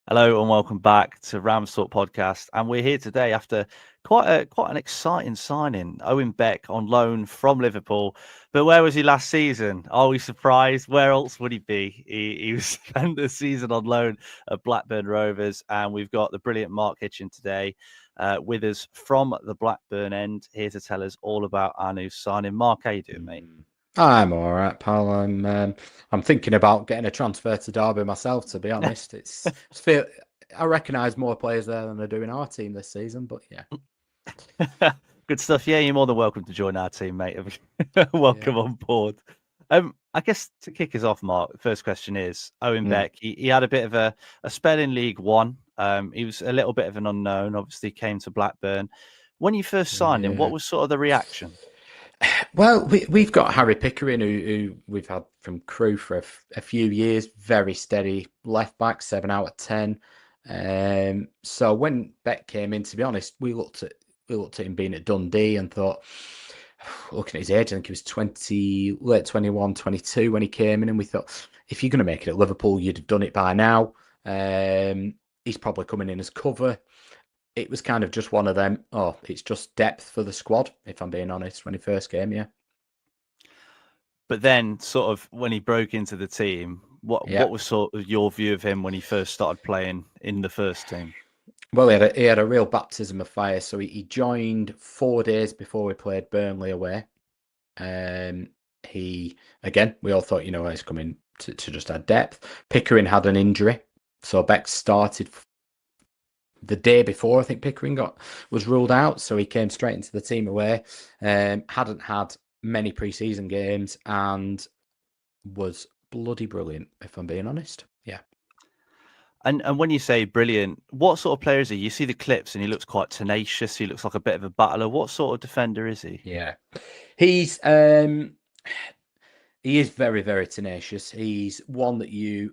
Hello and welcome back to RamsTalkPodcast. And we're here today after quite an exciting signing. Owen Beck on loan from Liverpool. But where was he last season? Are we surprised? Where else would he be? He was spent the season on loan at Blackburn Rovers. And we've got the brilliant Mark Hitchin today with us from the Blackburn End, here to tell us all about our new signing. Mark, how you doing, mate? I'm all right, pal. I'm thinking about getting a transfer to Derby myself. To be honest, I recognise more players there than I do in our team this season. But yeah, Good stuff. Yeah, you're more than welcome to join our team, mate. yeah, Welcome on board. I guess to kick us off, Mark, the first question is Owen mm, Beck. He had a bit of a spell in League One. He was a little bit of an unknown, obviously came to Blackburn. When you first signed him, what yeah. was sort of the reaction? Well, we've got Harry Pickering, who we've had from Crewe for a few years. Very steady left back, 7 out of 10. So when Beck came in, to be honest, we looked at him being at Dundee and thought, looking at his age, I think he was 20, late 21, 22 when he came in, and we thought, if you're going to make it at Liverpool, you'd have done it by now. He's probably coming in as cover. It was kind of just one of them. Oh, it's just depth for the squad, if I'm being honest, when he first came, yeah. But then, sort of, when he broke into the team, Yeah. what was sort of your view of him when he first started playing in the first team? Well, he had a real baptism of fire. So he joined 4 days before we played Burnley away. Um, we all thought, he's coming to just add depth. Pickering had an injury. So Beck started the day before. I think Pickering was ruled out. So he came straight into the team away. Hadn't had many preseason games and was bloody brilliant, if I'm being honest. Yeah. And when you say brilliant, what sort of player is he? You see the clips and he looks quite tenacious. He looks like a bit of a battler. What sort of defender is he? Yeah. He is very, very tenacious. He's one that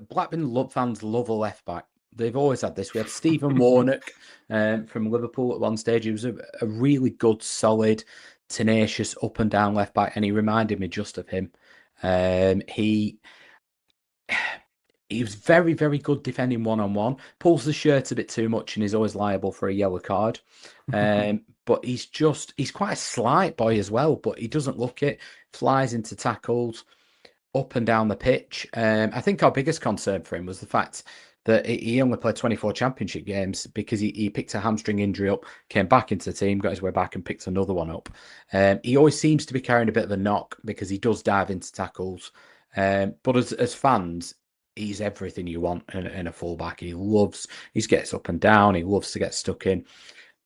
Blackburn fans love a left back. They've always had this. We had Stephen Warnock from Liverpool at one stage. He was a really good, solid, tenacious up and down left back, and he reminded me just of him. He he was very, very good defending one-on-one. Pulls the shirt a bit too much and is always liable for a yellow card. But he's quite a slight boy as well, but he doesn't look it. Flies into tackles up and down the pitch. I think our biggest concern for him was the fact that he only played 24 championship games because he picked a hamstring injury up, came back into the team, got his way back and picked another one up. He always seems to be carrying a bit of a knock because he does dive into tackles. But as fans, he's everything you want in a fullback. He gets up and down. He loves to get stuck in.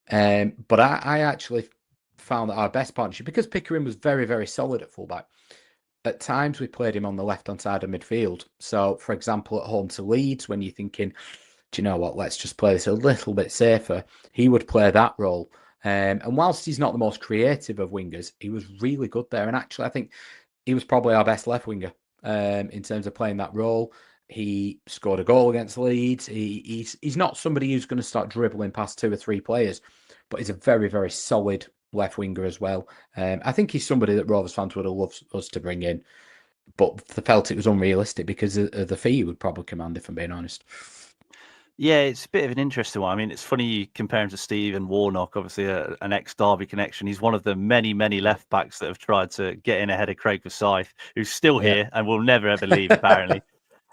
But I actually found that our best partnership, because Pickering was very, very solid at fullback, at times we played him on the left-hand side of midfield. So, for example, at home to Leeds, when you're thinking, do you know what, let's just play this a little bit safer, he would play that role. And whilst he's not the most creative of wingers, he was really good there. And actually, I think he was probably our best left winger in terms of playing that role. He scored a goal against Leeds. He's not somebody who's going to start dribbling past two or three players, but he's a very, very solid left winger as well. I think he's somebody that Rovers fans would have loved us to bring in, but they felt it was unrealistic because of the fee he would probably command, if I'm being honest. Yeah, it's a bit of an interesting one. I mean, it's funny you compare him to Steve and Warnock, obviously an ex-Derby connection. He's one of the many, many left backs that have tried to get in ahead of Craig Forsyth, who's still Yeah. here and will never ever leave, apparently.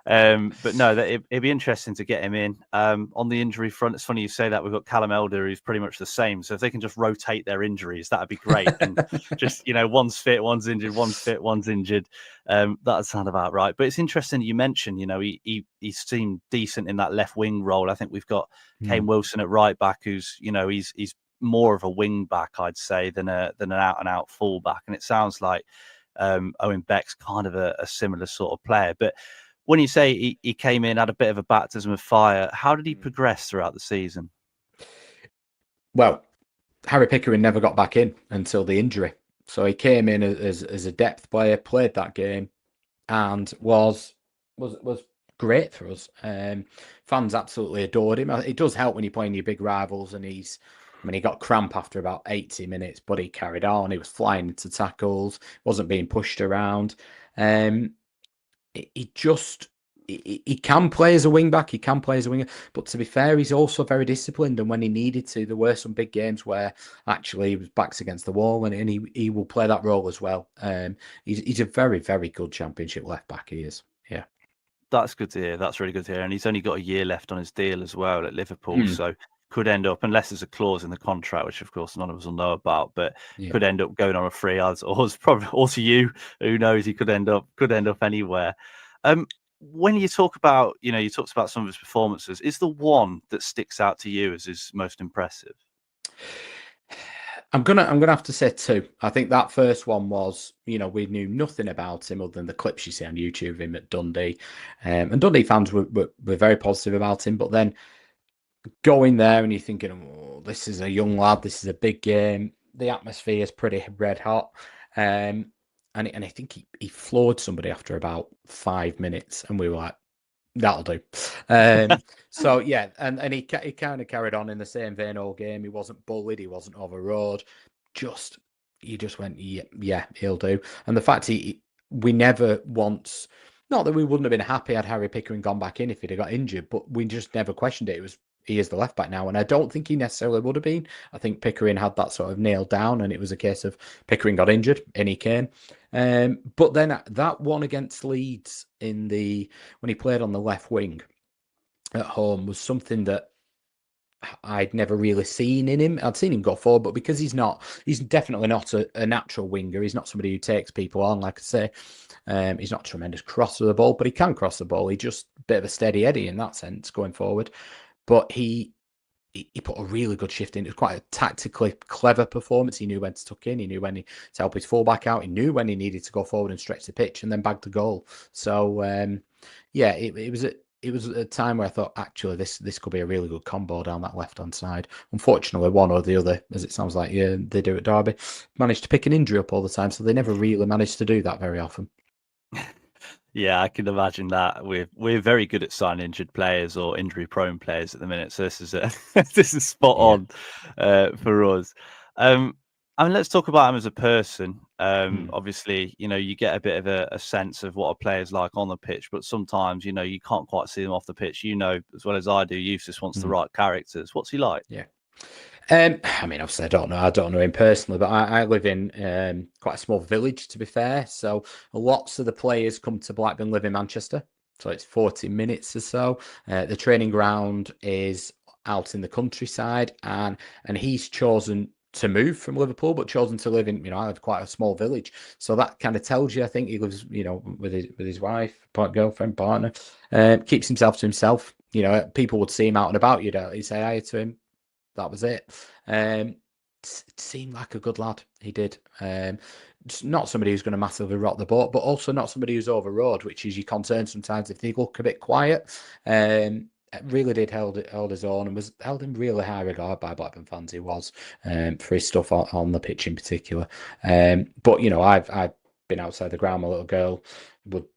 But no, it'd be interesting to get him in. On the injury front, it's funny you say that. We've got Callum Elder, who's pretty much the same. So if they can just rotate their injuries, that'd be great. And just, one's fit, one's injured, one's fit, one's injured. That'd sound about right. But it's interesting you mentioned, he seemed decent in that left wing role. I think we've got Kane Hmm. Wilson at right back, who's, he's more of a wing back, I'd say, than an out and out full back. And it sounds like Owen Beck's kind of a similar sort of player. But when you say he came in, had a bit of a baptism of fire, how did he progress throughout the season? Well, Harry Pickering never got back in until the injury. So he came in as a depth player, played that game, and was great for us. Fans absolutely adored him. It does help when you're playing your big rivals, and he got cramp after about 80 minutes, but he carried on. He was flying into tackles, wasn't being pushed around. He just he can play as a wing back, he can play as a winger, but to be fair, he's also very disciplined. And when he needed to, there were some big games where actually he was backs against the wall, and he will play that role as well. He's a very, very good Championship left back. He is, yeah. That's good to hear. That's really good to hear. And he's only got a year left on his deal as well at Liverpool, so could end up, unless there's a clause in the contract, which of course none of us will know about, but could end up going on a free. Or probably also you, who knows? He could end up anywhere. When you talk about, you talked about some of his performances, is the one that sticks out to you as his most impressive? I'm gonna have to say two. I think that first one was, we knew nothing about him other than the clips you see on YouTube of him at Dundee, and Dundee fans were very positive about him. But then going there and you're thinking, oh, this is a young lad, this is a big game. The atmosphere is pretty red hot, and I think he floored somebody after about 5 minutes, and we were like, that'll do. So yeah, and he kind of carried on in the same vein all game. He wasn't bullied, he wasn't overawed. He just went, yeah, he'll do. And the fact we never once, not that we wouldn't have been happy had Harry Pickering gone back in if he'd have got injured, but we just never questioned it. He is the left back now, and I don't think he necessarily would have been. I think Pickering had that sort of nailed down, and it was a case of Pickering got injured and he came. But then that one against Leeds when he played on the left wing at home was something that I'd never really seen in him. I'd seen him go forward, but because he's definitely not a natural winger. He's not somebody who takes people on, like I say. He's not a tremendous crosser of the ball, but he can cross the ball. He's just a bit of a steady Eddie in that sense going forward. But he put a really good shift in. It was quite a tactically clever performance. He knew when to tuck in. He knew when to help his fullback out. He knew when he needed to go forward and stretch the pitch and then bag the goal. So, yeah, it was a time where I thought, actually, this could be a really good combo down that left-hand side. Unfortunately, one or the other, as it sounds like they do at Derby, managed to pick an injury up all the time. So they never really managed to do that very often. Yeah, I can imagine that. We're very good at signing injured players or injury-prone players at the minute, so this is spot on for us. Let's talk about him as a person. Obviously, you get a bit of a sense of what a player's like on the pitch, but sometimes, you can't quite see them off the pitch. As well as I do, Eustace wants the right characters. What's he like? Yeah. Obviously, I don't know him personally, but I live in quite a small village, to be fair. So lots of the players come to Blackburn live in Manchester. So it's 40 minutes or so. The training ground is out in the countryside, and he's chosen to move from Liverpool, but chosen to live in, I live quite a small village. So that kind of tells you, I think he lives, with his wife, girlfriend, partner, keeps himself to himself. People would see him out and about, he'd say hi to him. That was it. Seemed like a good lad. He did. Not somebody who's going to massively rock the boat, but also not somebody who's overawed, which is your concern sometimes if they look a bit quiet. Really did hold his own and was held in really high regard by Blackburn fans. He was for his stuff on the pitch in particular. But I've been outside the ground. My little girl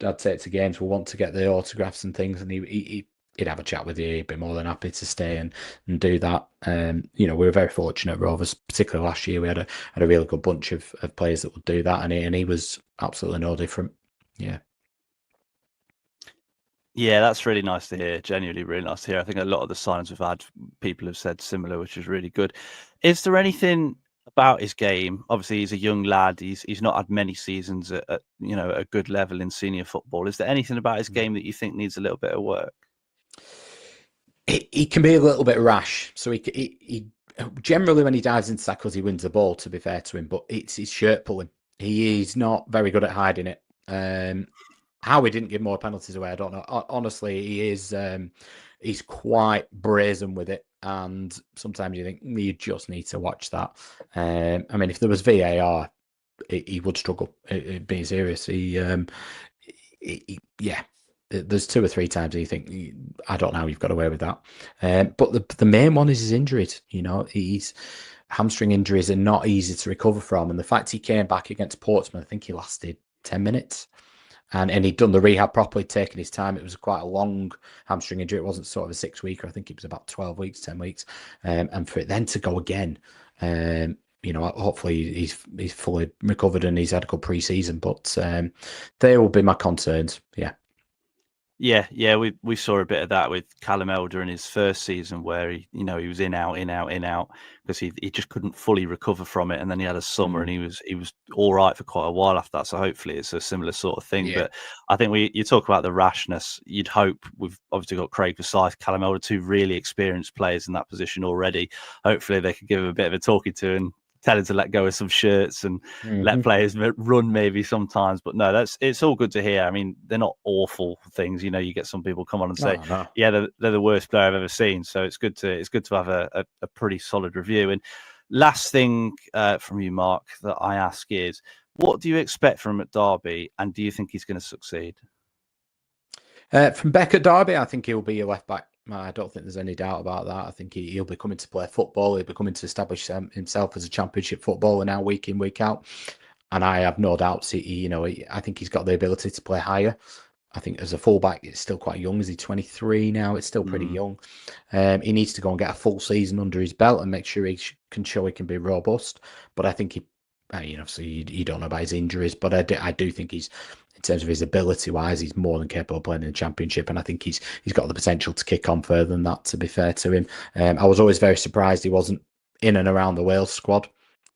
I'd take to games. Will want to get the autographs and things, and he'd have a chat with you. He'd be more than happy to stay and do that. We were very fortunate at Rovers, particularly last year. We had a really good bunch of players that would do that, and he was absolutely no different. Yeah. Yeah, that's really nice to hear. Genuinely really nice to hear. I think a lot of the signings we've had, people have said similar, which is really good. Is there anything about his game? Obviously, he's a young lad. He's not had many seasons at a good level in senior football. Is there anything about his game that you think needs a little bit of work? He can be a little bit rash. So he generally, when he dives into tackles, he wins the ball, to be fair to him, but it's his shirt pulling. He's not very good at hiding it. How he didn't give more penalties away, I don't know. Honestly, he is. He's quite brazen with it, and sometimes you think you just need to watch that. If there was VAR, he would struggle. Being serious, there's 2 or 3 times you think, I don't know how you've got away with that. But the main one is his injuries. He's hamstring injuries are not easy to recover from, and the fact he came back against Portsmouth, I think he lasted 10 minutes. And he'd done the rehab properly, taken his time. It was quite a long hamstring injury. It wasn't sort of a 6-weeker. I think it was about 12 weeks, 10 weeks. And for it then to go again, hopefully he's fully recovered and he's had a good pre-season. But they will be my concerns. Yeah. Yeah, we saw a bit of that with Callum Elder in his first season, where he was in out because he just couldn't fully recover from it, and then he had a summer and he was all right for quite a while after that. So hopefully it's a similar sort of thing. Yeah. But I think you talk about the rashness. You'd hope we've obviously got Craig Forsyth, Callum Elder, two really experienced players in that position already. Hopefully they could give him a bit of a talking to and tell him to let go of some shirts and let players run maybe sometimes. But no, it's all good to hear. I mean, they're not awful things. You get some people come on and say, No. yeah, they're the worst player I've ever seen. So it's good to have a pretty solid review. And last thing from you, Mark, that I ask is, what do you expect from him at Derby, and do you think he's going to succeed? From Beck at Derby, I think he'll be a left back. I don't think there's any doubt about that. I think he'll be coming to play football. He'll be coming to establish himself as a championship footballer now, week in, week out. And I have no doubts. I think he's got the ability to play higher. I think as a fullback, it's still quite young. Is he 23 now? It's still pretty young. He needs to go and get a full season under his belt and make sure he can show he can be robust. But I think obviously you don't know about his injuries, but I do think he's, in terms of his ability-wise, he's more than capable of playing in the Championship, and I think he's got the potential to kick on further than that, to be fair to him. I was always very surprised he wasn't in and around the Wales squad.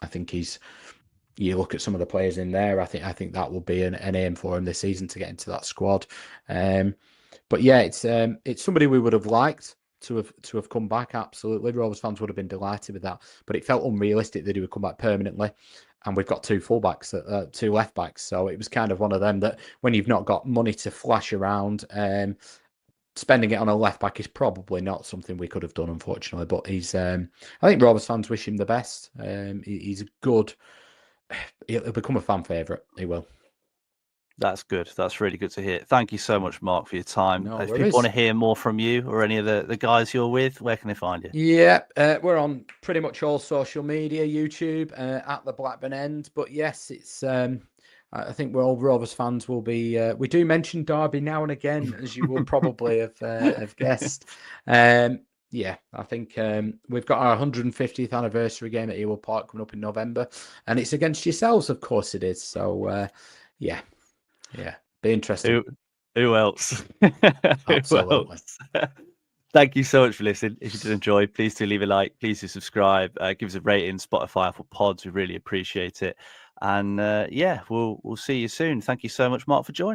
I think you look at some of the players in there, I think that will be an aim for him this season, to get into that squad. But yeah, it's somebody we would have liked to have come back. Absolutely, Rovers fans would have been delighted with that, but it felt unrealistic that he would come back permanently. And we've got two fullbacks, two left backs. So it was kind of one of them that when you've not got money to flash around, spending it on a left back is probably not something we could have done, unfortunately. But I think Rovers fans wish him the best. He's good. He'll become a fan favourite. He will. That's good. That's really good to hear. Thank you so much, Mark, for your time. No if worries. people want to hear more from you or any of the guys you're with, where can they find you? Yeah, we're on pretty much all social media, YouTube, at the Blackburn End. But yes, it's. I think we're all Rovers fans will be. We do mention Derby now and again, as you will probably have guessed. Yeah, I think we've got our 150th anniversary game at Ewell Park coming up in November, and it's against yourselves, of course it is. So yeah, be interesting. Who else? Absolutely. Who else? Thank you so much for listening. If you did enjoy, please do leave a like. Please do subscribe. Give us a rating, Spotify, Apple Pods. We really appreciate it. And yeah, we'll see you soon. Thank you so much, Mark, for joining.